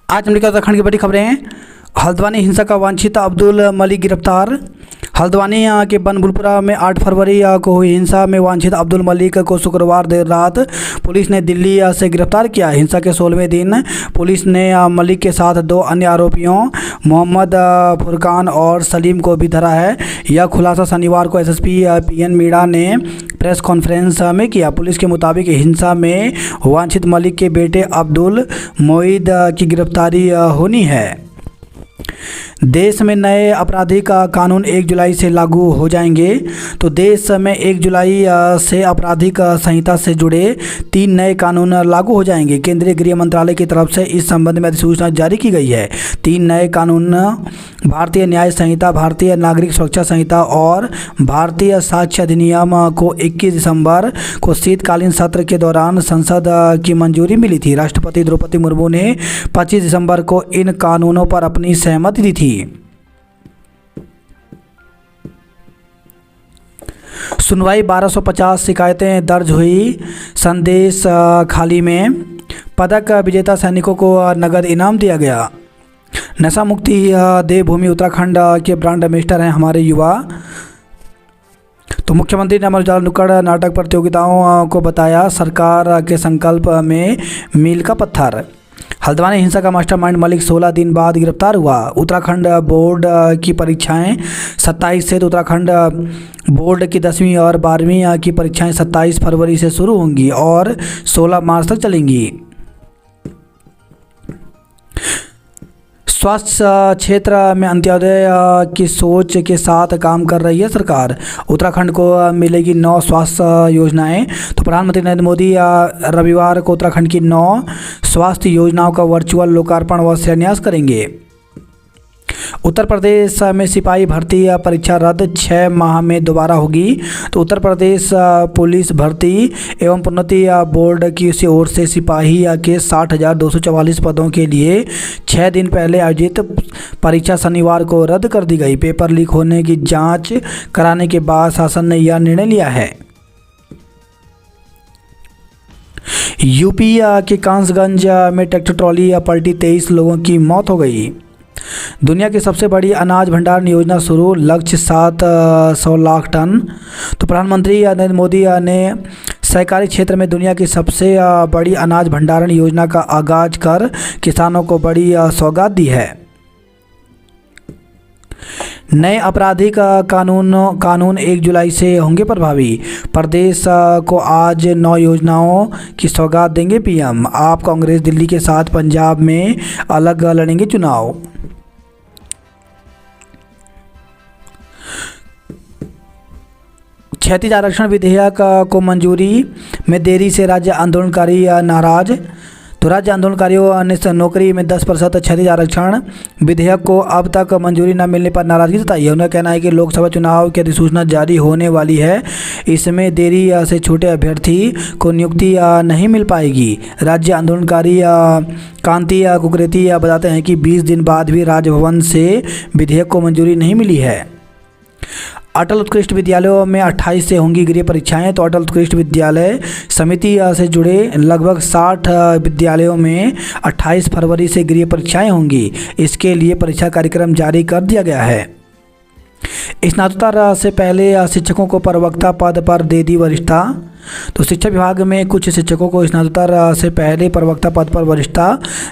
आज हमने कहा उत्तराखंड की बड़ी खबरें हैं। हल्द्वानी हिंसा का वांछित अब्दुल मलिक गिरफ्तार। हल्द्वानी के बनबुलपुरा में 8 फरवरी को हुई हिंसा में वांछित अब्दुल मलिक को शुक्रवार देर रात पुलिस ने दिल्ली से गिरफ्तार किया। हिंसा के 16वें दिन पुलिस ने मलिक के साथ 2 अन्य आरोपियों मोहम्मद फुरकान और सलीम को भी धरा है। यह खुलासा शनिवार को एसएसपी पीएन मीणा ने प्रेस कॉन्फ्रेंस में किया। पुलिस के मुताबिक हिंसा में वांछित मलिक के बेटे अब्दुल मोईद की गिरफ्तारी होनी है। देश में नए आपराधिक कानून 1 जुलाई से लागू हो जाएंगे। तो देश में 1 जुलाई से आपराधिक संहिता से जुड़े 3 नए कानून लागू हो जाएंगे। केंद्रीय गृह मंत्रालय की तरफ से इस संबंध में अधिसूचना जारी की गई है। 3 नए कानून भारतीय न्याय संहिता, भारतीय नागरिक सुरक्षा संहिता और भारतीय साक्ष्य अधिनियम को 21 दिसंबर को शीतकालीन सत्र के दौरान संसद की मंजूरी मिली थी। राष्ट्रपति द्रौपदी मुर्मू ने 25 दिसंबर को इन कानूनों पर अपनी सहमति दी थी। सुनवाई 1250 शिकायतें दर्ज हुई। संदेश खाली में पदक विजेता सैनिकों को नगद इनाम दिया गया। नशा मुक्ति देवभूमि उत्तराखंड के ब्रांड एम्बेसडर हैं हमारे युवा। तो मुख्यमंत्री ने अमर उजाला नुक्कड़ नाटक प्रतियोगिताओं को बताया सरकार के संकल्प में मील का पत्थर। हल्द्वानी हिंसा का मास्टरमाइंड मलिक 16 दिन बाद गिरफ्तार हुआ। उत्तराखंड बोर्ड की परीक्षाएं 27 से, तो उत्तराखंड बोर्ड की 10वीं और 12वीं की परीक्षाएं 27 फरवरी से शुरू होंगी और 16 मार्च तक चलेंगी। स्वास्थ्य क्षेत्र में अंत्योदय की सोच के साथ काम कर रही है सरकार। उत्तराखंड को मिलेगी 9 स्वास्थ्य योजनाएं। तो प्रधानमंत्री नरेंद्र मोदी रविवार को उत्तराखंड की 9 स्वास्थ्य योजनाओं का वर्चुअल लोकार्पण व शिलान्यास करेंगे। उत्तर प्रदेश में सिपाही भर्ती परीक्षा रद्द 6 माह में दोबारा होगी। तो उत्तर प्रदेश पुलिस भर्ती एवं प्रोन्नति बोर्ड की ओर से सिपाही के 60,244 पदों के लिए 6 दिन पहले आयोजित परीक्षा शनिवार को रद्द कर दी गई। पेपर लीक होने की जांच कराने के बाद शासन ने यह निर्णय लिया है। यूपी के कांसगंज में ट्रैक्टर ट्रॉली पलटी, 23 लोगों की मौत हो गई। दुनिया की सबसे बड़ी अनाज भंडारण योजना शुरू, लक्ष्य 700 लाख टन। तो प्रधानमंत्री नरेंद्र मोदी ने सहकारी क्षेत्र में दुनिया की सबसे बड़ी अनाज भंडारण योजना का आगाज कर किसानों को बड़ी सौगात दी है। नए आपराधिक कानून 1 जुलाई से होंगे प्रभावी। प्रदेश को आज 9 योजनाओं की सौगात देंगे पीएम। आप कांग्रेस दिल्ली के साथ पंजाब में अलग लड़ेंगे चुनाव। क्षैतिज आरक्षण विधेयक को मंजूरी में देरी से राज्य आंदोलनकारी नाराज। तो राज्य आंदोलनकारियों ने नौकरी में 10% क्षैतिज आरक्षण विधेयक को अब तक मंजूरी न मिलने पर नाराजगी जताई है। उन्हें कहना है कि लोकसभा चुनाव की अधिसूचना जारी होने वाली है, इसमें देरी से छोटे अभ्यर्थी को नियुक्ति नहीं मिल पाएगी। राज्य आंदोलनकारी कांति कुकरेती बताते हैं कि 20 दिन बाद भी राजभवन से विधेयक को मंजूरी नहीं मिली है। अटल उत्कृष्ट विद्यालयों में 28 से होंगी गृह परीक्षाएं। तो अटल उत्कृष्ट विद्यालय समिति से जुड़े लगभग 60 विद्यालयों में 28 फरवरी से गृह परीक्षाएं होंगी। इसके लिए परीक्षा कार्यक्रम जारी कर दिया गया है। स्नातकोत्तर से पहले शिक्षकों को प्रवक्ता पद पर दे दी वरिष्ठता। तो शिक्षा विभाग में कुछ शिक्षकों को स्नातकोत्तर से पहले प्रवक्ता पद पर वरिष्ठता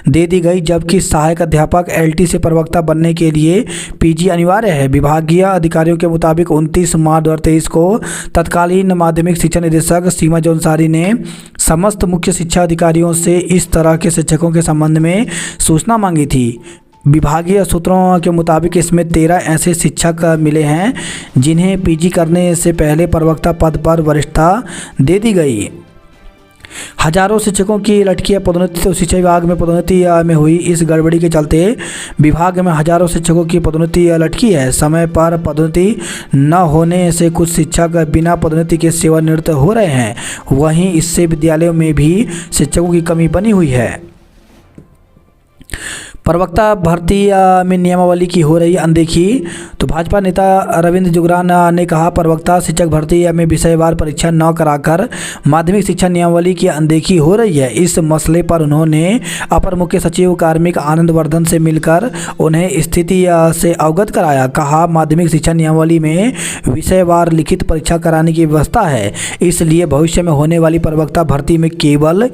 दे दी गई, जबकि सहायक अध्यापक एलटी से प्रवक्ता बनने के लिए पीजी अनिवार्य है। विभागीय अधिकारियों के मुताबिक 29 मार्च 2023 को तत्कालीन माध्यमिक शिक्षा निदेशक सीमा जौनसारी ने समस्त मुख्य शिक्षा अधिकारियों से इस तरह के शिक्षकों के संबंध में सूचना मांगी थी। विभागीय सूत्रों के मुताबिक इसमें 13 ऐसे शिक्षक मिले हैं जिन्हें पीजी करने से पहले प्रवक्ता पद पर वरिष्ठता दे दी गई। हजारों शिक्षकों की लटकी पदोन्नति। तो शिक्षा विभाग में पदोन्नति में हुई इस गड़बड़ी के चलते विभाग में हजारों शिक्षकों की पदोन्नति लटकी है। समय पर पदोन्नति न होने से कुछ शिक्षक बिना पदोन्नति के सेवानिवृत्त हो रहे हैं। वहीं इससे विद्यालयों में भी शिक्षकों की कमी बनी हुई है। प्रवक्ता भर्ती में नियमावली की हो रही अनदेखी। तो भाजपा नेता रविंद्र जुगरान ने कहा, प्रवक्ता शिक्षक भर्ती में विषयवार परीक्षा न कराकर माध्यमिक शिक्षा नियमावली की अनदेखी हो रही है। इस मसले पर उन्होंने अपर मुख्य सचिव कार्मिक आनंद वर्धन से मिलकर उन्हें स्थिति से अवगत कराया। कहा, माध्यमिक शिक्षा नियमावली में विषयवार लिखित परीक्षा कराने की व्यवस्था है, इसलिए भविष्य में होने वाली प्रवक्ता भर्ती में केवल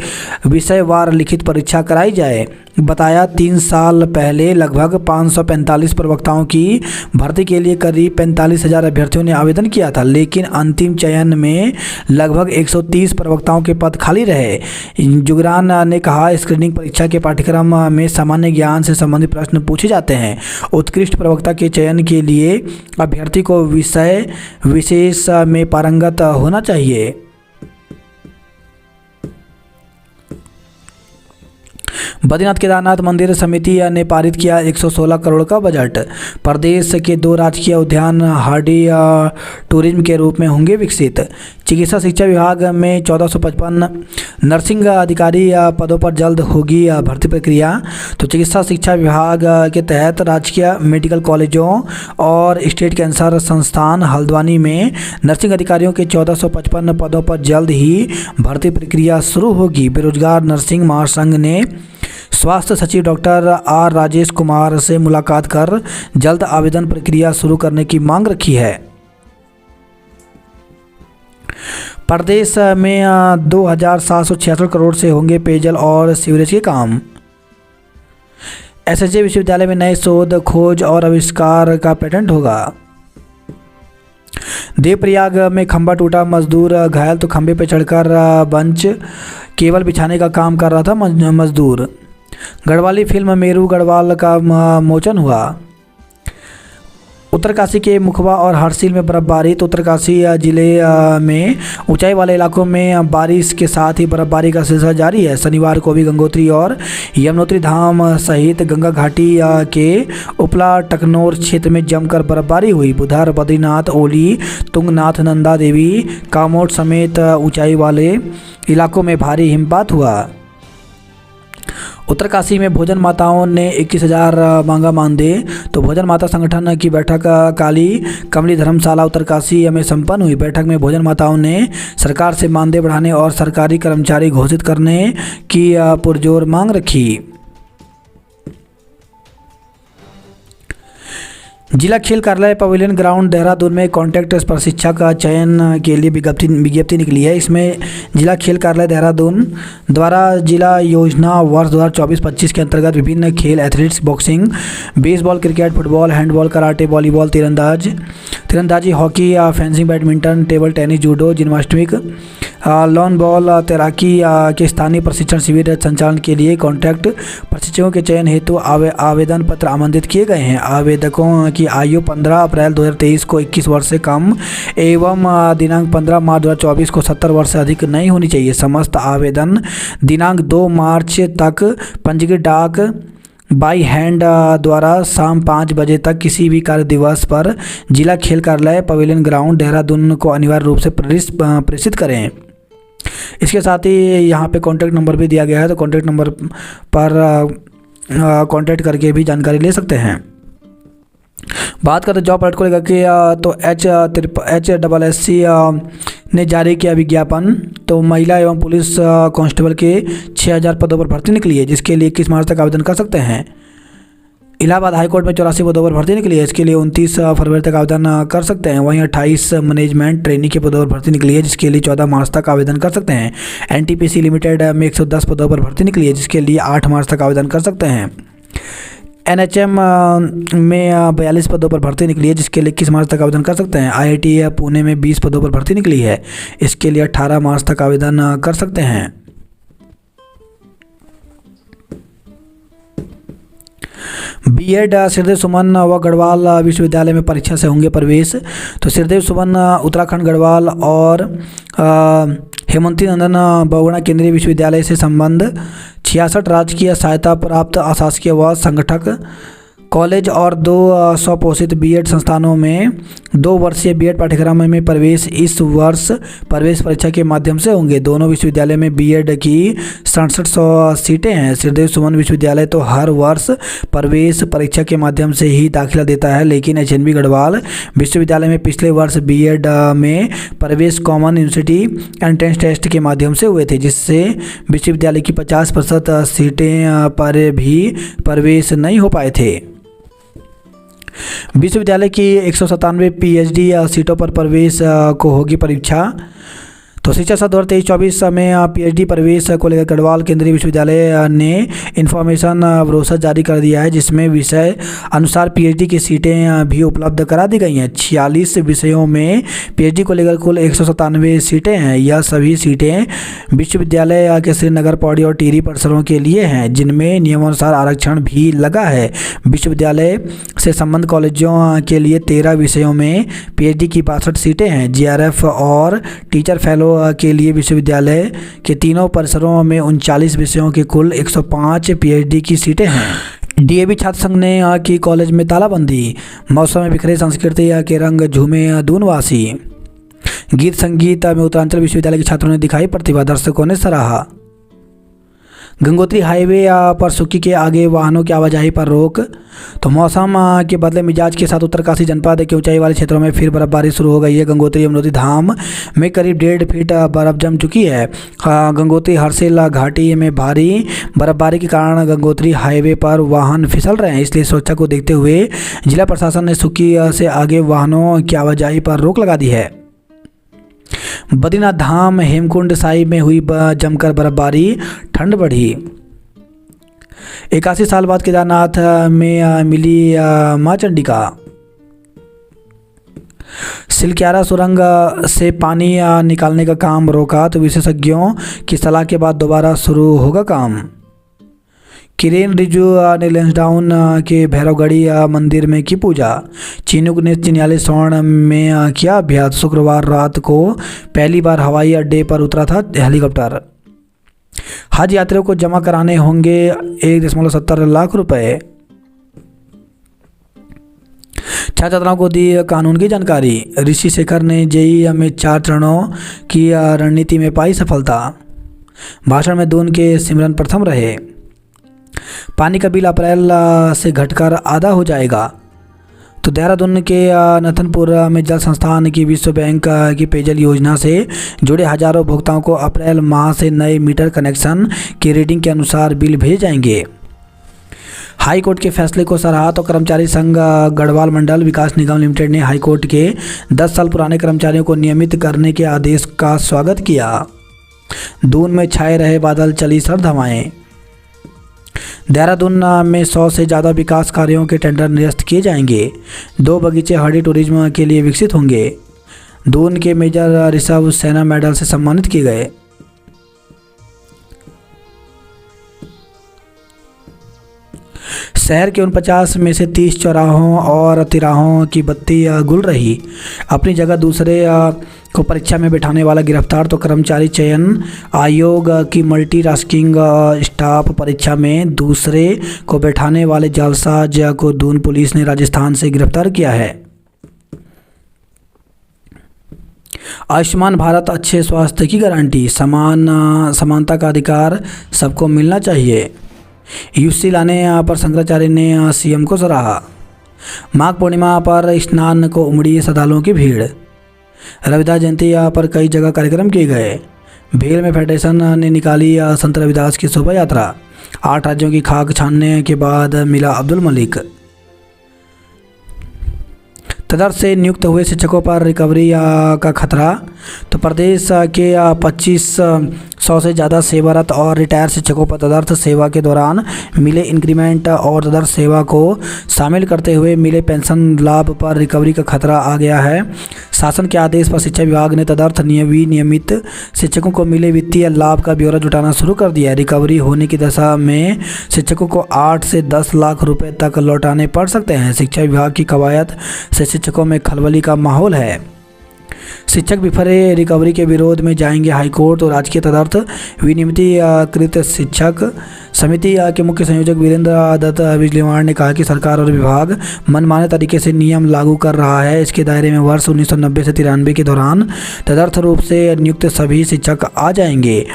विषयवार लिखित परीक्षा कराई जाए। बताया, 3 साल पहले लगभग 545 प्रवक्ताओं की भर्ती के लिए करीब 45,000 अभ्यर्थियों ने आवेदन किया था, लेकिन अंतिम चयन में लगभग 130 प्रवक्ताओं के पद खाली रहे। जुगरान ने कहा, स्क्रीनिंग परीक्षा के पाठ्यक्रम में सामान्य ज्ञान से संबंधित प्रश्न पूछे जाते हैं। उत्कृष्ट प्रवक्ता के चयन के लिए अभ्यर्थी को विषय विशेष में पारंगत होना चाहिए। बद्रीनाथ केदारनाथ मंदिर समिति ने पारित किया 116 करोड़ का बजट। प्रदेश के 2 राजकीय उद्यान हार्डी टूरिज्म के रूप में होंगे विकसित। चिकित्सा शिक्षा विभाग में 1455 नर्सिंग अधिकारी पदों पर जल्द होगी भर्ती प्रक्रिया। तो चिकित्सा शिक्षा विभाग के तहत राजकीय मेडिकल कॉलेजों और स्टेट कैंसर संस्थान हल्द्वानी में नर्सिंग अधिकारियों के 1455 पदों पर जल्द ही भर्ती प्रक्रिया शुरू होगी। बेरोजगार नर्सिंग महासंघ ने स्वास्थ्य सचिव डॉक्टर आर राजेश कुमार से मुलाकात कर जल्द आवेदन प्रक्रिया शुरू करने की मांग रखी है। प्रदेश में 2,766 करोड़ से होंगे पेयजल और सीवरेज के काम। एसएसजे विश्वविद्यालय में नए शोध खोज और आविष्कार का पेटेंट होगा। देवप्रयाग में खंभा टूटा, मजदूर घायल। तो खंभे पर चढ़कर बंच केबल बिछाने का काम कर रहा था मजदूर। गढ़वाली फिल्म मेरू गढ़वाल का मोचन हुआ। उत्तरकाशी के मुखबा और हरसिल में बर्फबारी। तो उत्तरकाशी जिले में ऊंचाई वाले इलाकों में बारिश के साथ ही बर्फबारी का सिलसिला जारी है। शनिवार को भी गंगोत्री और यमुनोत्री धाम सहित गंगा घाटी के उपला टकनौर क्षेत्र में जमकर बर्फबारी हुई। बुधवार बद्रीनाथ, ओली, तुंगनाथ, नंदा देवी, कामोट समेत ऊंचाई वाले इलाकों में भारी हिमपात हुआ। उत्तरकाशी में भोजन माताओं ने 21,000 मांगा मानदेय। तो भोजन माता संगठन की बैठक काली कमली धर्मशाला उत्तरकाशी में संपन्न हुई। बैठक में भोजन माताओं ने सरकार से मानदेय बढ़ाने और सरकारी कर्मचारी घोषित करने की पुरजोर मांग रखी। जिला खेल कार्यालय पवेलियन ग्राउंड देहरादून में कॉन्ट्रैक्ट प्रशिक्षक का चयन के लिए विज्ञप्ति निकली है। इसमें जिला खेल कार्यालय देहरादून द्वारा जिला योजना वर्ष 2024-25 के अंतर्गत विभिन्न खेल athletics, boxing, baseball, cricket, football, handball, karate, volleyball, तीरंदाजी, hockey, fencing, badminton, table tennis, judo, gymnastic, lawn ball, तैराकी के स्थानीय प्रशिक्षण शिविर संचालन के लिए कॉन्ट्रैक्ट प्रशिक्षकों के चयन हेतु आवेदन पत्र आमंत्रित किए गए हैं। आवेदकों की आयु 15 अप्रैल 2023 को 21 वर्ष से कम एवं दिनांक 15 मार्च 2024 को 70 वर्ष से अधिक नहीं होनी चाहिए। समस्त आवेदन दिनांक 2 मार्च तक पंजीकृत डाक बाई हैंड द्वारा शाम 5 बजे तक किसी भी कार्य दिवस पर जिला खेल कार्यालय पवेलियन ग्राउंड देहरादून को अनिवार्य रूप से प्रेषित करें। इसके साथ ही यहाँ पे कॉन्टैक्ट नंबर भी दिया गया है, तो कॉन्टैक्ट नंबर पर कॉन्टैक्ट करके भी जानकारी ले सकते हैं। बात करते जॉब अलर्ट को लेकर के, तो HSSC ने जारी किया विज्ञापन। तो महिला एवं पुलिस कांस्टेबल के 6,000 पदों पर भर्ती निकली है, जिसके लिए 21 मार्च तक आवेदन कर सकते हैं। इलाहाबाद हाईकोर्ट में 84 पदों पर भर्ती निकली है, इसके लिए 29 फरवरी तक आवेदन कर सकते हैं। वहीं 28 मैनेजमेंट ट्रेनिंग के पदों पर भर्ती निकली है, जिसके लिए 14 मार्च तक आवेदन कर सकते हैं। NTPC लिमिटेड में 110 पदों पर भर्ती निकली है, जिसके लिए 8 मार्च तक आवेदन कर सकते हैं। NHM में 42 पदों पर भर्ती निकली है, जिसके लिए 21 मार्च तक आवेदन कर सकते हैं। IIT पुणे में 20 पदों पर भर्ती निकली है, इसके लिए 18 मार्च तक आवेदन कर सकते हैं। B.Ed श्रीदेव सुमन व गढ़वाल विश्वविद्यालय में परीक्षा से होंगे प्रवेश। तो श्रीदेव सुमन उत्तराखंड गढ़वाल और हेमंती नंदन बहुगुणा केंद्रीय विश्वविद्यालय से संबंध 66 राजकीय सहायता प्राप्त अशासकीय व संगठक कॉलेज और 2 स्वपोषित बीएड संस्थानों में 2 वर्षीय बीएड पाठ्यक्रम में प्रवेश इस वर्ष प्रवेश परीक्षा के माध्यम से होंगे। दोनों विश्वविद्यालय में बीएड की 6700 सीटें हैं। श्रीदेव सुमन विश्वविद्यालय तो हर वर्ष प्रवेश परीक्षा के माध्यम से ही दाखिला देता है, लेकिन एचएनबी गढ़वाल विश्वविद्यालय में पिछले वर्ष बीएड में प्रवेश कॉमन यूनिवर्सिटी एंट्रेंस टेस्ट के माध्यम से हुए थे, जिससे विश्वविद्यालय की 50% सीटें पर भी प्रवेश नहीं हो पाए थे। विश्वविद्यालय की 197 पीएचडी सीटों पर प्रवेश को होगी परीक्षा। तो शिक्षा सत्र 2023-24 में पीएचडी प्रवेश को लेकर गढ़वाल केंद्रीय विश्वविद्यालय ने इन्फॉर्मेशन ब्रोशर जारी कर दिया है, जिसमें विषय अनुसार पीएचडी की सीटें भी उपलब्ध करा दी गई हैं। 46 विषयों में पीएचडी को लेकर कुल 197 सीटें हैं। यह सभी सीटें विश्वविद्यालय के श्रीनगर, पौड़ी और टिहरी परिसरों के लिए हैं, जिनमें नियमानुसार आरक्षण भी लगा है। विश्वविद्यालय से संबद्ध कॉलेजों के लिए 13 विषयों में पीएचडी की 62 सीटें हैं। जीआरएफ और टीचर फेलो के लिए विश्वविद्यालय के तीनों परिसरों में 39 विषयों के कुल 105 पीएचडी की सीटें हैं। डीएवी छात्र संघ ने की कॉलेज में तालाबंदी। मौसम में बिखरे संस्कृति के रंग झूमे दूनवासी। गीत संगीत में उत्तरांचल विश्वविद्यालय के छात्रों ने दिखाई प्रतिभा, दर्शकों ने सराहा। गंगोत्री हाईवे पर सुक्की के आगे वाहनों की आवाजाही पर रोक। तो मौसम के बदले मिजाज के साथ उत्तरकाशी जनपद के ऊंचाई वाले क्षेत्रों में फिर बर्फबारी शुरू हो गई है। गंगोत्री यमुनोत्री धाम में करीब 1.5 फीट बर्फ जम चुकी है। गंगोत्री हरसिल घाटी में भारी बर्फबारी के कारण गंगोत्री हाईवे पर वाहन फिसल रहे हैं, इसलिए सुरक्षा को देखते हुए जिला प्रशासन ने सुक्की से आगे वाहनों की आवाजाही पर रोक लगा दी है। बद्रीनाथ धाम हेमकुंड साहिब में हुई जमकर बर्फबारी, ठंड बढ़ी। 81 साल बाद केदारनाथ में मिली मां चंडिका। सिलक्यारा सुरंग से पानी निकालने का काम रोका, तो विशेषज्ञों की सलाह के बाद दोबारा शुरू होगा काम। किरेन रिजू ने लैंसडाउन के भैरवगढ़ी मंदिर में की पूजा। चिनूक ने चिन्याली स्वर्ण में किया अभ्यास। शुक्रवार रात को पहली बार हवाई अड्डे पर उतरा था हेलीकॉप्टर। हज यात्रियों को जमा कराने होंगे 1.70 लाख रुपए। छात्राओं को दी कानून की जानकारी। ऋषि शेखर ने जेईई में 4 चरणों की रणनीति में पाई सफलता। भाषण में दून के सिमरन प्रथम रहे। पानी का बिल अप्रैल से घटकर आधा हो जाएगा। तो देहरादून के नथनपुर में जल संस्थान की विश्व बैंक की पेयजल योजना से जुड़े हजारों उपभोक्ताओं को अप्रैल माह से नए मीटर कनेक्शन की रीडिंग के अनुसार बिल भेजे जाएंगे। हाई कोर्ट के फैसले को सराहा। तो कर्मचारी संघ गढ़वाल मंडल विकास निगम लिमिटेड ने हाई कोर्ट के 10 साल पुराने कर्मचारियों को नियमित करने के आदेश का स्वागत किया। दून में छाए रहे बादल, चली सर्द हवाएं। देहरादून में 100 से ज़्यादा विकास कार्यों के टेंडर निरस्त किए जाएंगे। 2 बगीचे हर्डी टूरिज्म के लिए विकसित होंगे। दून के मेजर ऋषभ सेना मेडल से सम्मानित किए गए। शहर के 49 में से 30 चौराहों और तिराहों की बत्ती गुल रही। अपनी जगह दूसरे को परीक्षा में बैठाने वाला गिरफ्तार। तो कर्मचारी चयन आयोग की मल्टी टास्किंग स्टाफ परीक्षा में दूसरे को बैठाने वाले जालसाज को दून पुलिस ने राजस्थान से गिरफ्तार किया है। आयुष्मान भारत अच्छे स्वास्थ्य की गारंटी। समानता का अधिकार सबको मिलना चाहिए। यूसी लाने पर शंकराचार्य ने सीएम को सराहा। माघ पूर्णिमा पर स्नान को उमड़ी श्रद्धालुओं की भीड़। रविदास जयंती पर कई जगह कार्यक्रम किए गए। भेल में फेडरेशन ने निकाली संत रविदास की शोभा यात्रा। 8 राज्यों की खाक छानने के बाद मिला अब्दुल मलिक। तदर्थ से नियुक्त हुए शिक्षकों पर रिकवरी का खतरा। तो प्रदेश के 2500 से ज़्यादा सेवारत और रिटायर शिक्षकों पर तदर्थ सेवा के दौरान मिले इंक्रीमेंट और तदर्थ सेवा को शामिल करते हुए मिले पेंशन लाभ पर रिकवरी का खतरा आ गया है। शासन के आदेश पर शिक्षा विभाग ने तदर्थ नियमित शिक्षकों को मिले वित्तीय लाभ का ब्यौरा जुटाना शुरू कर दिया है। रिकवरी होने की दशा में शिक्षकों को 8 से 10 लाख रुपए तक लौटाने पड़ सकते हैं। शिक्षा विभाग की कवायद से शिक्षकों में खलबली का माहौल है। शिक्षक विफरे रिकवरी के विरोध में जाएंगे हाईकोर्ट। तो राजकीय तदर्थ विनियमितीकृत शिक्षक समिति के मुख्य संयोजक वीरेंद्र दत्त बिजलीवाड़ ने कहा कि सरकार और विभाग मनमाने तरीके से नियम लागू कर रहा है। इसके दायरे में वर्ष 1990 से 93 के दौरान तदर्थ रूप से नियुक्त सभी शिक्षक आ जाएंगे।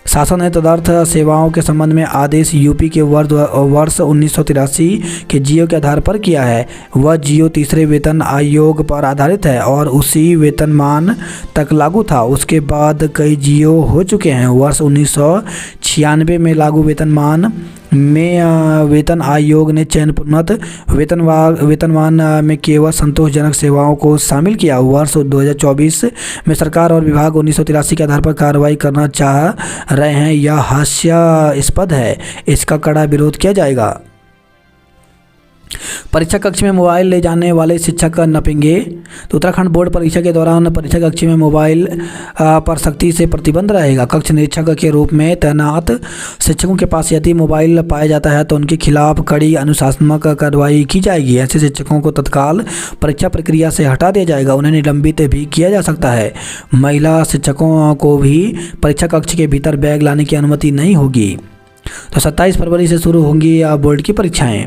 शासन ने तदर्थ सेवाओं के संबंध में आदेश यूपी के वर्ष 1983 के जियो के आधार पर किया है। वह जियो तीसरे वेतन आयोग पर आधारित है और उसी वेतनमान तक लागू था। उसके बाद कई जियो हो चुके हैं। वर्ष 1996 में लागू वेतनमान में वेतन आयोग ने चयनोन्नत वेतनमान में केवल संतोषजनक सेवाओं को शामिल किया। वर्ष 2024 में सरकार और विभाग 1983 के आधार पर कार्रवाई करना चाह रहे हैं। यह हास्यास्पद है। इसका कड़ा विरोध किया जाएगा। परीक्षा कक्ष में मोबाइल ले जाने वाले शिक्षक नपेंगे। तो उत्तराखंड बोर्ड परीक्षा के दौरान परीक्षा कक्ष में मोबाइल पर सख्ती से प्रतिबंध रहेगा। कक्ष निरीक्षक के रूप में तैनात शिक्षकों के पास यदि मोबाइल पाया जाता है तो उनके खिलाफ कड़ी अनुशासनात्मक कार्रवाई की जाएगी। ऐसे शिक्षकों को तत्काल परीक्षा प्रक्रिया से हटा दिया जाएगा। उन्हें निलंबित भी किया जा सकता है। महिला शिक्षकों को भी परीक्षा कक्ष के भीतर बैग लाने की अनुमति नहीं होगी। तो 27 फरवरी से शुरू होंगी बोर्ड की परीक्षाएं।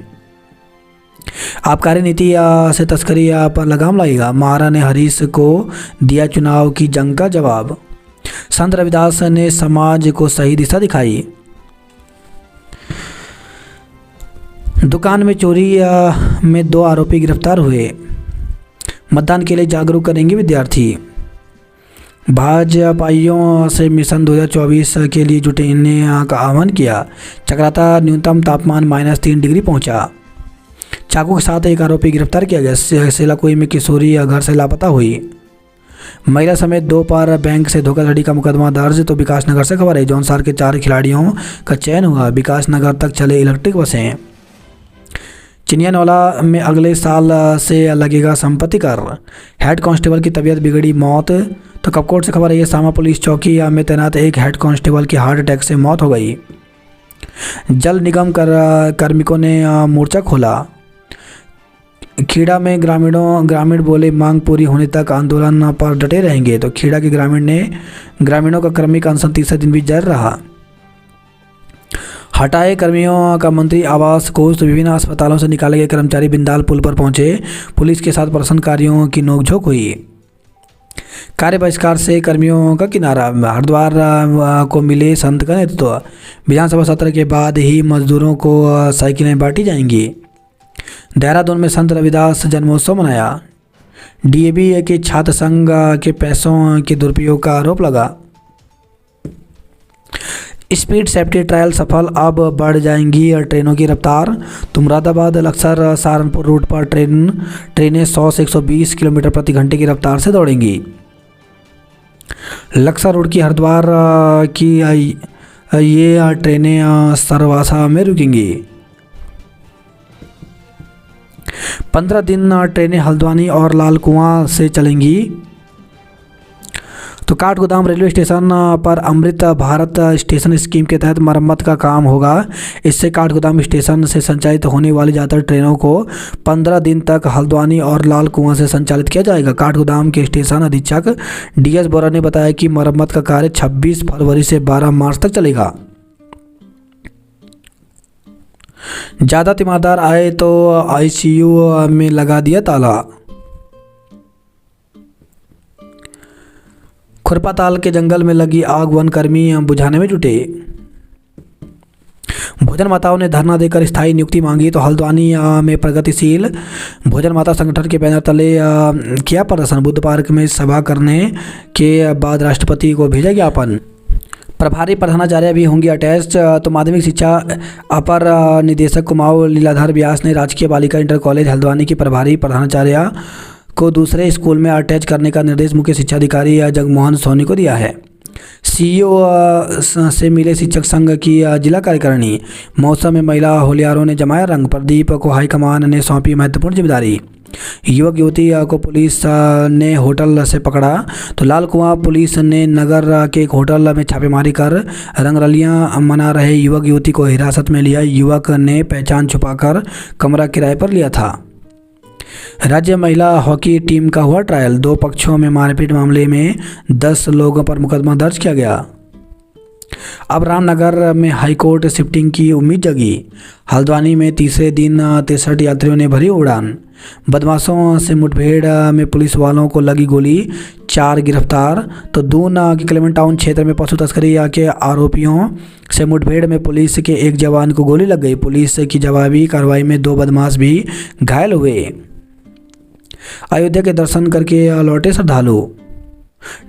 आबकारी नीति से तस्करी पर लगाम लगेगा। महारा ने हरीश को दिया चुनाव की जंग का जवाब। संत रविदास ने समाज को सही दिशा दिखाई। दुकान में चोरी में 2 आरोपी गिरफ्तार हुए। मतदान के लिए जागरूक करेंगे विद्यार्थी। भाजपाइयों से मिशन 2024 के लिए जुटने का आह्वान किया। चक्राता न्यूनतम तापमान -3 डिग्री पहुंचा। चाकू के साथ एक आरोपी गिरफ्तार किया गया। सेलाकुई में किशोरी घर से लापता हुई। महिला समेत 2 पर बैंक से धोखाधड़ी का मुकदमा दर्ज। तो विकासनगर से खबर है। जौनसार के 4 खिलाड़ियों का चयन हुआ। विकासनगर तक चले इलेक्ट्रिक बसें। चिनियानौला में अगले साल से लगेगा संपत्ति कर। हेड कांस्टेबल की तबीयत बिगड़ी, मौत। तो कपकोट से खबर है। सामा पुलिस चौकी में तैनात एक हेड कांस्टेबल की हार्ट अटैक से मौत हो गई। जल निगम कार्मिकों ने मोर्चा खोला। खेड़ा में ग्रामीण बोले मांग पूरी होने तक आंदोलन पर डटे रहेंगे। तो खेड़ा के ग्रामीणों का क्रमिक अनशन तीसरे दिन भी जारी रहा। हटाए कर्मियों का मंत्री आवास कोष। तो विभिन्न अस्पतालों से निकाले गए कर्मचारी बिंदाल पुल पर पहुंचे। पुलिस के साथ प्रदर्शनकारियों की नोकझोंक हुई। कार्य बहिष्कार से कर्मियों का किनारा। हरिद्वार को मिले संत का नेतृत्व। विधानसभा सत्र के बाद ही मजदूरों को साइकिलें बांटी जाएंगी। देहरादून में संत रविदास जन्मोत्सव मनाया। डीएवी के छात्र संघ के पैसों के दुरुपयोग का आरोप लगा। स्पीड सेफ्टी ट्रायल सफल। अब बढ़ जाएंगी ट्रेनों की रफ्तार। तो मुरादाबाद लक्सर सहारनपुर रूट पर ट्रेनें 100 से 120 किलोमीटर प्रति घंटे की रफ्तार से दौड़ेंगी। लक्सर रोड की हरिद्वार की ये ट्रेनें सरवासा में रुकेंगी। 15 दिन ट्रेनें हल्द्वानी और लालकुआं से चलेंगी। तो काठगोदाम रेलवे स्टेशन पर अमृत भारत स्टेशन स्कीम के तहत मरम्मत का काम होगा। इससे काठगोदाम स्टेशन से संचालित होने वाली ज़्यादातर ट्रेनों को 15 दिन तक हल्द्वानी और लालकुआं से संचालित किया जाएगा। काठगोदाम के स्टेशन अधीक्षक डीएस बोरा ने बताया कि मरम्मत का कार्य 26 फरवरी से 12 मार्च तक चलेगा। ज़्यादा तीमारदार आए तो आईसीयू में लगा दिया ताला। खुरपाताल के जंगल में लगी आग वनकर्मी बुझाने में जुटे। भोजन माताओं ने धरना देकर स्थायी नियुक्ति मांगी। तो हल्द्वानी में प्रगतिशील भोजन माता संगठन के बैनर तले किया प्रदर्शन। बुद्ध पार्क में सभा करने के बाद राष्ट्रपति को भेजा ज्ञापन। प्रभारी प्रधानाचार्य भी होंगी अटैच। तो माध्यमिक शिक्षा अपर निदेशक कुमाऊं लीलाधर व्यास ने राजकीय बालिका इंटर कॉलेज हल्द्वानी की प्रभारी प्रधानाचार्य को दूसरे स्कूल में अटैच करने का निर्देश मुख्य शिक्षा अधिकारी जगमोहन सोनी को दिया है। सीईओ से मिले शिक्षक संघ की जिला कार्यकारिणी। महोत्सव में महिला होलियारों ने जमाया रंग। प्रदीप को हाईकमान ने सौंपी महत्वपूर्ण जिम्मेदारी। युवक युवती को पुलिस ने होटल से पकड़ा। तो लालकुआं पुलिस ने नगर के एक होटल में छापेमारी कर रंगरलियां मना रहे युवक युवती को हिरासत में लिया। युवक ने पहचान छुपाकर कमरा किराए पर लिया था। राज्य महिला हॉकी टीम का हुआ ट्रायल, दो पक्षों में मारपीट मामले में 10 लोगों पर मुकदमा दर्ज किया गया। अब रामनगर में हाईकोर्ट शिफ्टिंग की उम्मीद जगी। हल्द्वानी में तीसरे दिन 63 यात्रियों ने भरी उड़ान। बदमाशों से मुठभेड़ में पुलिस वालों को लगी गोली, 4 गिरफ्तार। तो दून के क्लेमेंट टाउन क्षेत्र में पशु तस्करी के आरोपियों से मुठभेड़ में पुलिस के एक जवान को गोली लग गई। पुलिस की जवाबी कार्रवाई में 2 बदमाश भी घायल हुए। अयोध्या के दर्शन करके लौटे श्रद्धालु।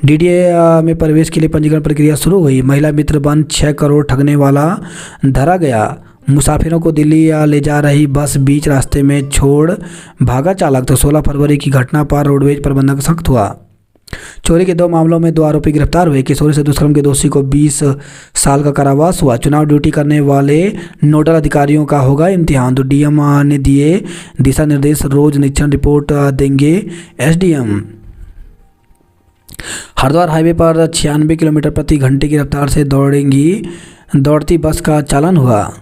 डीडीए में प्रवेश के लिए पंजीकरण प्रक्रिया शुरू हुई। महिला मित्र बन 6 करोड़ ठगने वाला धरा गया। मुसाफिरों को दिल्ली ले जा रही बस बीच रास्ते में छोड़ भागा चालक। तो 16 फरवरी की घटना पर रोडवेज प्रबंधक सख्त हुआ। चोरी के 2 मामलों में 2 आरोपी गिरफ्तार हुए। किशोरी से दुष्कर्म के दोषी को 20 साल का कारावास हुआ। चुनाव ड्यूटी करने वाले नोडल अधिकारियों का होगा इम्तिहान। तो डीएम ने दिए दिशा निर्देश, रोज निरीक्षण रिपोर्ट देंगे एसडीएम। हरिद्वार हाईवे पर 96 किलोमीटर प्रति घंटे की रफ्तार से दौड़ती बस का चालन हुआ।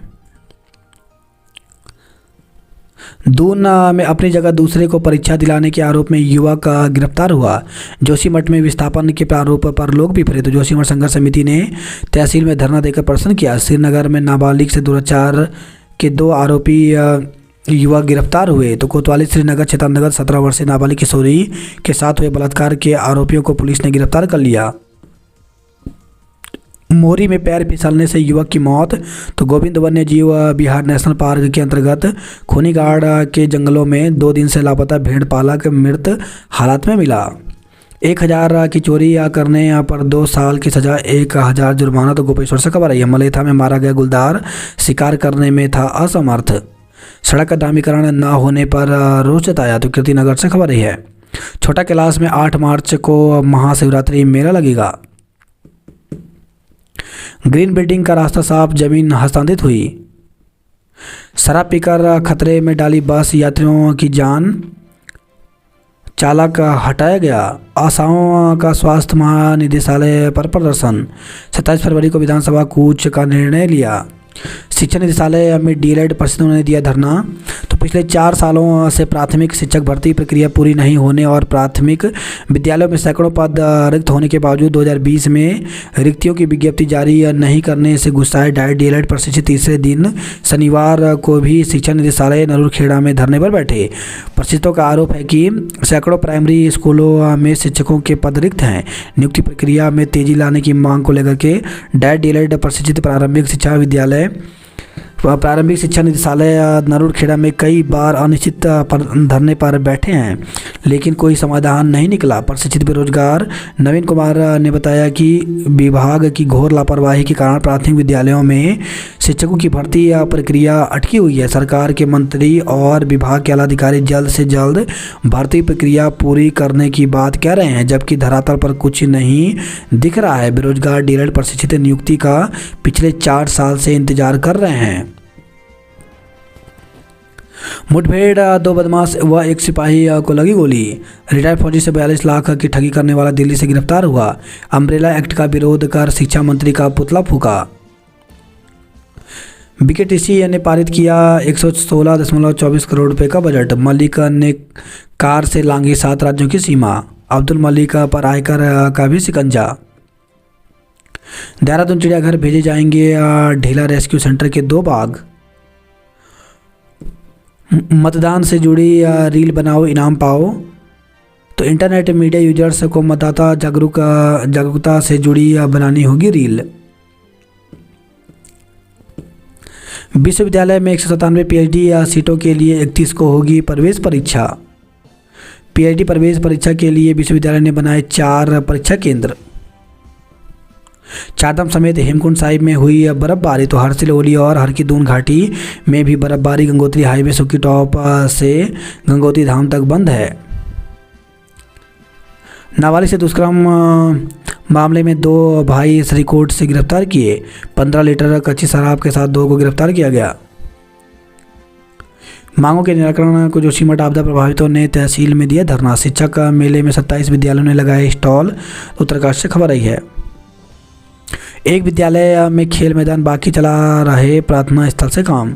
दून में अपनी जगह दूसरे को परीक्षा दिलाने के आरोप में युवक गिरफ्तार हुआ। जोशीमठ में विस्थापन के आरोप पर लोग बिफरे। तो जोशीमठ संघर्ष समिति ने तहसील में धरना देकर प्रदर्शन किया। श्रीनगर में नाबालिग से दुराचार के 2 आरोपी युवक गिरफ्तार हुए। तो कोतवाली श्रीनगर क्षेत्र अंतर्गत 17 वर्षीय नाबालिग किशोरी के साथ हुए बलात्कार के आरोपियों को पुलिस ने गिरफ्तार कर लिया। मोरी में पैर फिसलने से युवक की मौत। तो गोविंद वन्य जीव बिहार नेशनल पार्क के अंतर्गत खूनीगाड़ के जंगलों में 2 दिन से लापता भेड़ पालक मृत हालत में मिला। 1000 की चोरी करने पर 2 साल की सजा, 1000 जुर्माना। तो गोपेश्वर से खबर है, मलेथा में मारा गया गुलदार शिकार करने में था असमर्थ। सड़क का डामीकरण न होने पर रोष जताया। तो कीर्तिनगर से खबर है। छोटा कैलाश में 8 मार्च को महाशिवरात्रि मेला लगेगा। ग्रीन बिल्डिंग का रास्ता साफ, जमीन हस्तांतरित हुई। शराब पीकर खतरे में डाली बस, यात्रियों की जान, चालक हटाया गया। आशाओं का स्वास्थ्य महानिदेशालय पर प्रदर्शन। 27 फरवरी को विधानसभा कूच का निर्णय लिया। शिक्षा निदेशालय में डीएलएड परिषदों ने दिया धरना। तो पिछले 4 सालों से प्राथमिक शिक्षक भर्ती प्रक्रिया पूरी नहीं होने और प्राथमिक विद्यालयों में सैकड़ों पद रिक्त होने के बावजूद 2020 में रिक्तियों की विज्ञप्ति जारी नहीं करने से गुस्साए डीएलएड प्रशिक्षित तीसरे दिन शनिवार को भी शिक्षा निदेशालय नरूरखेड़ा में धरने पर बैठे। प्रशिक्षितों का आरोप है कि सैकड़ों प्राइमरी स्कूलों में शिक्षकों के पद रिक्त हैं। नियुक्ति प्रक्रिया में तेजी लाने की मांग को लेकर के डीएलएड प्रशिक्षित प्रारंभिक शिक्षा निदेशालय नरूरखेड़ा में कई बार अनिश्चित धरने पर बैठे हैं, लेकिन कोई समाधान नहीं निकला। प्रशिक्षित बेरोजगार नवीन कुमार ने बताया कि विभाग की घोर लापरवाही के कारण प्राथमिक विद्यालयों में शिक्षकों की भर्ती प्रक्रिया अटकी हुई है। सरकार के मंत्री और विभाग के आला अधिकारी जल्द से जल्द भर्ती प्रक्रिया पूरी करने की बात कह रहे हैं, जबकि धरातल पर कुछ नहीं दिख रहा है। बेरोजगार डीएलएड प्रशिक्षित नियुक्ति का पिछले 4 साल से इंतजार कर रहे हैं। मुठभेड़, 2 बदमाश व 1 सिपाही को लगी गोली। रिटायर्ड फौजी से 42 लाख की ठगी करने वाला दिल्ली से गिरफ्तार हुआ। अम्ब्रेला एक्ट का विरोध कर शिक्षा मंत्री का पुतला फूका। बीकेटीसी ने पारित किया 116.24 करोड़ रुपए का बजट। मलिक ने कार से लांघी 7 राज्यों की सीमा। अब्दुल मलिक पर आयकर का भी शिकंजा। देहरादून चिड़ियाघर भेजे जाएंगे ढीला रेस्क्यू सेंटर के 2 बाघ। मतदान से जुड़ी रील बनाओ, इनाम पाओ। तो इंटरनेट मीडिया यूजर्स को मतदाता जागरूकता से जुड़ी बनानी होगी रील। विश्वविद्यालय में 197 पीएचडी सीटों के लिए 31 को होगी प्रवेश परीक्षा। पीएचडी प्रवेश परीक्षा के लिए विश्वविद्यालय ने बनाए 4 परीक्षा केंद्र। चारधाम समेत हेमकुंड साहिब में हुई बर्फबारी। तो हरसिल ओली और हरकी-दून घाटी में भी बर्फबारी। गंगोत्री हाईवे सुक्की टॉप से गंगोत्री धाम तक बंद है। नाबालिग से दुष्कर्म मामले में 2 भाई श्रीकोट से गिरफ्तार किए। 15 लीटर कच्ची शराब के साथ 2 को गिरफ्तार किया गया। मांगों के निराकरण को जोशीमठ आपदा प्रभावितों ने तहसील में दिया धरना। शिक्षक मेले में 27 विद्यालयों ने लगाए स्टॉल। उत्तरकाशी से खबर आई है। एक विद्यालय में खेल मैदान, बाकी चला रहे प्रार्थना स्थल से काम।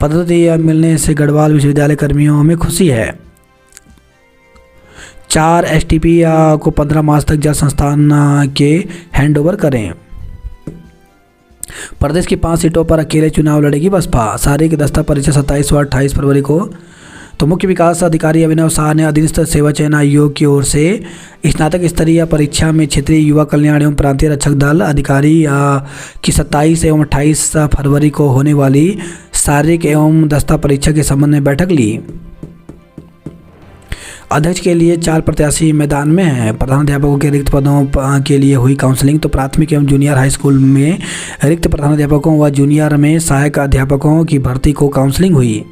पदोन्नति मिलने से गढ़वाल विश्वविद्यालय कर्मियों में खुशी है। 4 एसटीपी को 15 मार्च तक जल संस्थान के हैंडओवर करें। प्रदेश की 5 सीटों पर अकेले चुनाव लड़ेगी बसपा। शारीरिक दस्ता परीक्षा 27 व 28 फरवरी को। तो मुख्य विकास अधिकारी अभिनव शाह ने अधीनस्थ सेवा चयन आयोग की ओर से स्नातक स्तरीय परीक्षा में क्षेत्रीय युवा कल्याण एवं प्रांतीय रक्षक दल अधिकारी की 27 एवं 28 फरवरी को होने वाली शारीरिक एवं दस्ता परीक्षा के संबंध में बैठक ली। अध्यक्ष के लिए 4 प्रत्याशी मैदान में हैं। प्रधानाध्यापकों के रिक्त पदों के लिए हुई काउंसलिंग। तो प्राथमिक एवं जूनियर हाई स्कूल में रिक्त प्रधानाध्यापकों व जूनियर में सहायक अध्यापकों की भर्ती को काउंसलिंग हुई।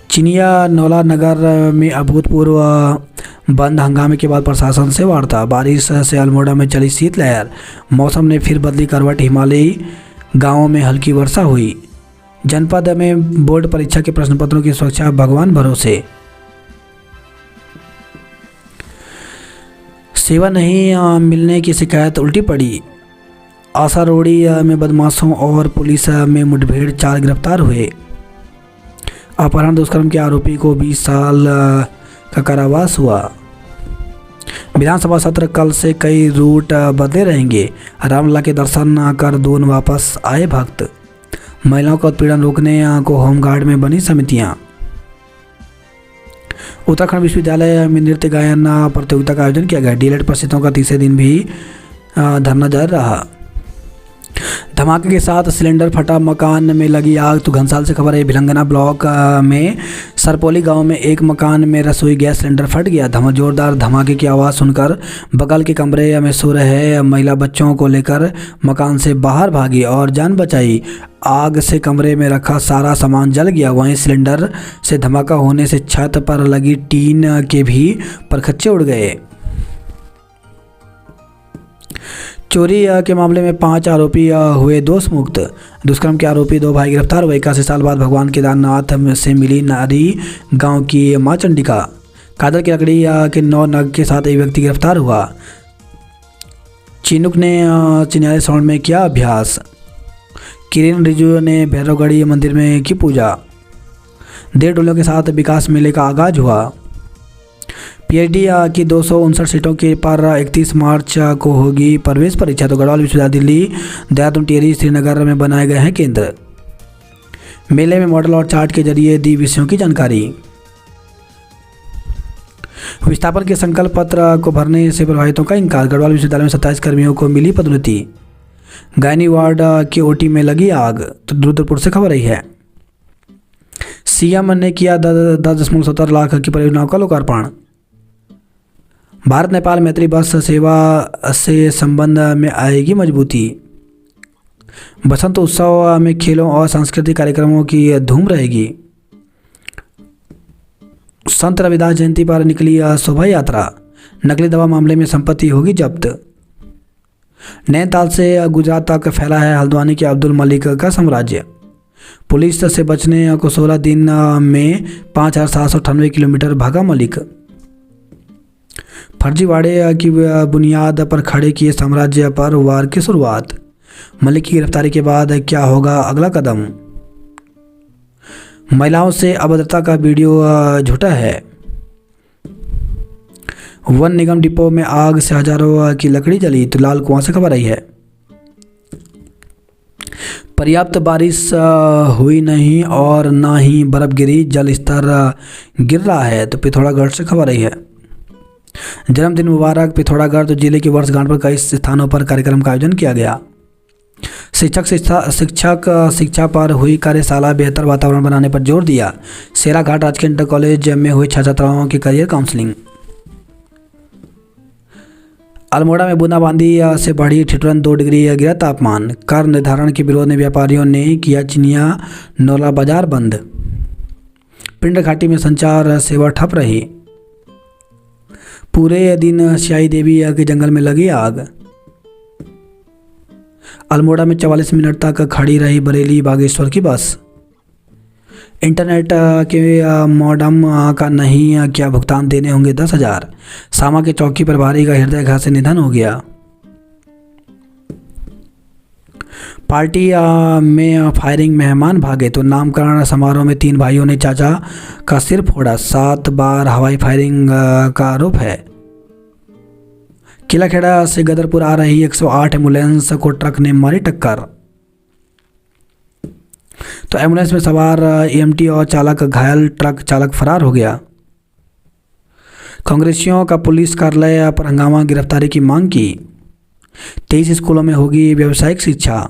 चिनिया नौला नगर में अभूतपूर्व बंद हंगामे के बाद प्रशासन से वार्ता। बारिश से अल्मोड़ा में चली शीतलहर। मौसम ने फिर बदली करवट। हिमालयी गांवों में हल्की वर्षा हुई। जनपद में बोर्ड परीक्षा के प्रश्न पत्रों की सुरक्षा भगवान भरोसे। सेवा नहीं मिलने की शिकायत उल्टी पड़ी। आसारोड़ी में बदमाशों और पुलिस में मुठभेड़, 4 गिरफ्तार हुए। अपहरण दुष्कर्म के आरोपी को 20 साल का कारावास हुआ। विधानसभा सत्र कल से कई रूट बदले रहेंगे। रामलला के दर्शन कर दून वापस आए भक्त। महिलाओं का उत्पीड़न रोकने को होमगार्ड में बनी समितियां। उत्तराखंड विश्वविद्यालय में नृत्य गायन प्रतियोगिता का आयोजन किया गया। डीएलएड प्रशिक्षुओं का तीसरे दिन भी धरना जारी रहा। धमाके के साथ सिलेंडर फटा, मकान में लगी आग। तो घनसाल से खबर है। भिलंगना ब्लॉक में सरपोली गांव में एक मकान में रसोई गैस सिलेंडर फट गया। जोरदार धमाके की आवाज़ सुनकर बगल के कमरे में सो रहे महिला बच्चों को लेकर मकान से बाहर भागी और जान बचाई। आग से कमरे में रखा सारा सामान जल गया। वहीं सिलेंडर से धमाका होने से छत पर लगी टीन के भी परखच्चे उड़ गए। चोरी के मामले में 5 आरोपी हुए दोष मुक्त। दुष्कर्म के आरोपी 2 भाई गिरफ्तार हुए। 81 साल बाद भगवान केदारनाथ से मिली नारी गांव की मां चंडिका। कादर की लकड़ी के 9 नग के साथ एक व्यक्ति गिरफ्तार हुआ। चिनुक ने चिन्याली साउंड में किया अभ्यास। किरण रिजिजू ने भैरवगढ़ी मंदिर में की पूजा। 1.5 डोलियों के साथ विकास मेले का आगाज हुआ। पीएचडी की 259 सीटों के पर 31 मार्च को होगी प्रवेश परीक्षा। तो गढ़वाल विश्वविद्यालय दिल्ली, देहरादून, टिहरी, श्रीनगर में बनाए गए हैं केंद्र। मेले में मॉडल और चार्ट के जरिए दी विषयों की जानकारी। विस्थापन के संकल्प पत्र को भरने से प्रभावितों का इंकार। गढ़वाल विश्वविद्यालय में 27 कर्मियों को मिली पदोन्नति। गायनी वार्ड के ओटी में लगी आग। तो रुद्रपुर से खबर आई है। सीएम ने किया 10.70 लाख की परियोजनाओं का लोकार्पण। भारत नेपाल मैत्री बस सेवा से संबंध में आएगी मजबूती। बसंत उत्सव में खेलों और सांस्कृतिक कार्यक्रमों की धूम रहेगी। संत रविदास जयंती पर निकली शोभा यात्रा। नकली दवा मामले में संपत्ति होगी जब्त। नैनीताल से गुजरात तक फैला है हल्द्वानी के अब्दुल मलिक का साम्राज्य। पुलिस से बचने को 16 दिन में 5,798 किलोमीटर भागा मलिक। फर्जीवाड़े की बुनियाद पर खड़े किए साम्राज्य पर वार की शुरुआत। मलिक की गिरफ्तारी के बाद क्या होगा अगला कदम। महिलाओं से अभद्रता का वीडियो झूठा है। वन निगम डिपो में आग से हजारों की लकड़ी जली। तो लाल कुआं से खबर आई है। पर्याप्त बारिश हुई नहीं और ना ही बर्फ गिरी, जल स्तर गिर रहा है। तो पिथौरागढ़ से खबर आई है। जन्मदिन मुबारक पिथौरागढ़। तो जिले की वर्षगांठ पर कई स्थानों पर कार्यक्रम का आयोजन किया गया। शिक्षा पर हुई कार्यशाला, बेहतर वातावरण बनाने पर जोर दिया। सेराघाट राजकीय इंटर कॉलेज में हुई छात्राओं की करियर काउंसलिंग। अल्मोड़ा में बूंदाबांदी से बढ़ी ठिठुरन, 2 डिग्री गिरा तापमान। कर निर्धारण के विरोध में व्यापारियों ने किया चिनिया नौला बाजार बंद। पिंड घाटी में संचार सेवा ठप रही। पूरे दिन स्याही देवी के जंगल में लगी आग। अल्मोड़ा में 44 मिनट तक खड़ी रही बरेली बागेश्वर की बस। इंटरनेट के मॉडम का नहीं क्या भुगतान देने होंगे 10,000। सामा के चौकी प्रभारी का हृदयघात से निधन हो गया। पार्टी में फायरिंग, मेहमान भागे तो नामकरण समारोह में 3 भाइयों ने चाचा का सिर फोड़ा। 7 बार हवाई फायरिंग का आरोप है। किलाखेड़ा से गदरपुर आ रही 108 एम्बुलेंस को ट्रक ने मारी टक्कर। तो एम्बुलेंस में सवार ईएमटी और चालक घायल, ट्रक चालक फरार हो गया। कांग्रेसियों का पुलिस कार्यालय पर हंगामा, गिरफ्तारी की मांग की। 23 स्कूलों में होगी व्यावसायिक शिक्षा।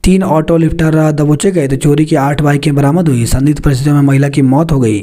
3 ऑटो लिफ्टर दबोचे गए तो चोरी की 8 बाइकें बरामद हुई। संदिग्ध परिस्थितियों में महिला की मौत हो गई।